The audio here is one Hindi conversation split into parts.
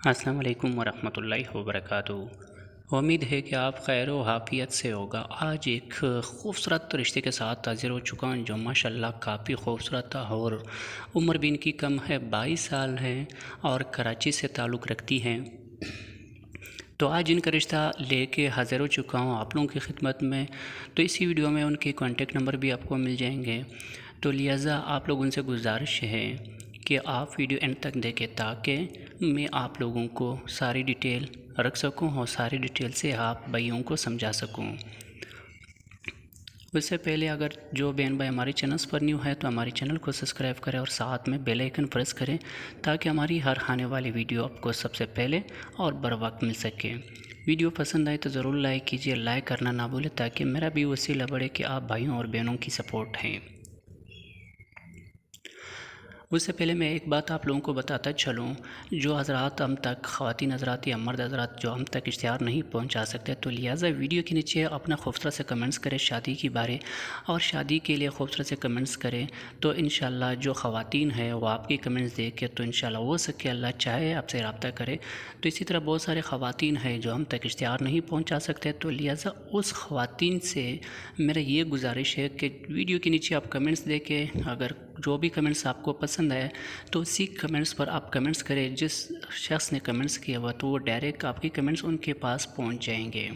अस्सलाम वालेकुम वरहमतुल्लाहि वबरकातुहू। उम्मीद है कि आप खैर व आफियत से होगा। आज एक ख़ूबसूरत रिश्ते के साथ हाज़िर हो चुका हूँ जो माशाल्लाह काफ़ी ख़ूबसूरत है और उम्र भी इनकी कम है, 22 साल है और कराची से ताल्लुक़ रखती हैं। तो आज इनका रिश्ता लेके हाज़िर हो चुका हूँ आप लोगों की खिदमत में। तो इसी वीडियो में उनके कॉन्टेक्ट नंबर भी आपको मिल जाएंगे। तो लिहाजा आप लोगों से गुजारिश है कि आप वीडियो एंड तक देखें ताकि मैं आप लोगों को सारी डिटेल रख सकूं और सारी डिटेल से आप भाइयों को समझा सकूं। उससे पहले अगर जो बहन भाई हमारे चैनल्स पर न्यू है तो हमारे चैनल को सब्सक्राइब करें और साथ में बेल आइकन प्रेस करें ताकि हमारी हर आने वाली वीडियो आपको सबसे पहले और बर वक्त मिल सके। वीडियो पसंद आए तो ज़रूर लाइक कीजिए, लाइक करना ना भूलें ताकि मेरा भी वसीला बढ़े कि आप भाइयों और बहनों की सपोर्ट हैं। उससे पहले मैं एक बात आप लोगों को बताता चलूँ, जो हज़रात हम तक ख़वातीन हज़रात या मर्द हज़रात जो हम तक इश्तिहार नहीं पहुंचा सकते तो लिहाजा वीडियो के नीचे अपना खूबसूरत से कमेंट्स करें शादी के बारे और शादी के लिए खूबसूरत से कमेंट्स करें। तो इंशाल्लाह जो ख़वातीन है वो आपकी कमेंट्स देख के तो इंशाल्लाह हो सके अल्लाह चाहे आपसे रब्ता करे। तो इसी तरह बहुत सारे ख़वातीन हैं जो हम तक इश्तिहार नहीं पहुँचा सकते तो लिहाजा उस ख़वातीन से मेरा ये गुजारिश है कि वीडियो के नीचे आप कमेंट्स दे के अगर जो भी कमेंट्स आपको पसंद है तो उसी कमेंट्स पर आप कमेंट्स करें। जिस शख्स ने कमेंट्स किया हुआ तो वो डायरेक्ट आपके कमेंट्स उनके पास पहुंच जाएंगे।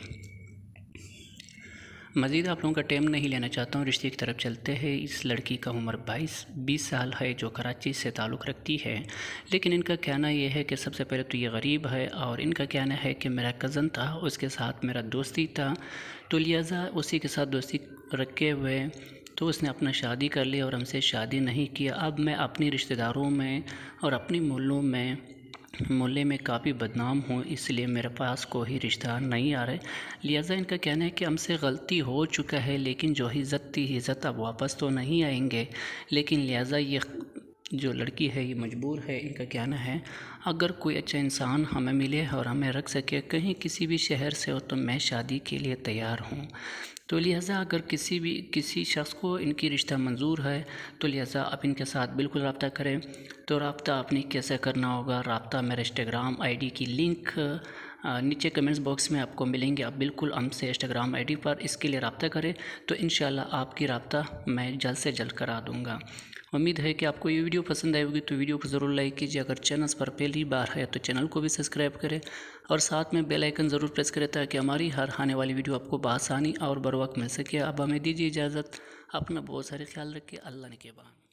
मज़ीद आप लोगों का टाइम नहीं लेना चाहता हूँ, रिश्ते की तरफ चलते हैं। इस लड़की का उम्र 20 साल है जो कराची से ताल्लुक़ रखती है, लेकिन इनका कहना यह है कि सबसे पहले तो ये गरीब है और इनका कहना है कि मेरा कज़न था उसके साथ मेरा दोस्ती था तो लिहाजा उसी के साथ दोस्ती रखे हुए तो उसने अपना शादी कर ली और हमसे शादी नहीं किया। अब मैं अपने रिश्तेदारों में और अपनी मोहल्ले में काफ़ी बदनाम हूँ, इसलिए मेरे पास कोई रिश्ता नहीं आ रहा है। लिहाजा इनका कहना है कि हमसे गलती हो चुका है लेकिन जो इज़्ज़त थी इज़्ज़त अब वापस तो नहीं आएंगे। लेकिन लिहाजा ये जो लड़की है ये मजबूर है। इनका कहना है अगर कोई अच्छा इंसान हमें मिले और हमें रख सके कहीं किसी भी शहर से हो तो मैं शादी के लिए तैयार हूँ। तो लिहाजा अगर किसी शख्स को इनकी रिश्ता मंजूर है तो लिहाजा आप इनके साथ बिल्कुल रब्ता करें। तो रब्ता आपने कैसे करना होगा, रब्ता मेरे इंस्टाग्राम आईडी की लिंक नीचे कमेंट्स बॉक्स में आपको मिलेंगे। आप बिल्कुल हमसे इंस्टाग्राम आईडी पर इसके लिए रब्ता करें तो इंशाल्लाह आपकी रब्ता मैं जल्द से जल्द करा दूँगा। उम्मीद है कि आपको ये वीडियो पसंद आई होगी तो वीडियो को ज़रूर लाइक कीजिए। अगर चैनल पर पहली बार है तो चैनल को भी सब्सक्राइब करें और साथ में बेल आइकन ज़रूर प्रेस करें ताकि हमारी हर आने वाली वीडियो आपको बआसानी और बर वक्त मिल सके। अब हमें दीजिए इजाज़त, अपना बहुत सारे ख्याल रखिए। अल्लाह ने के बाद।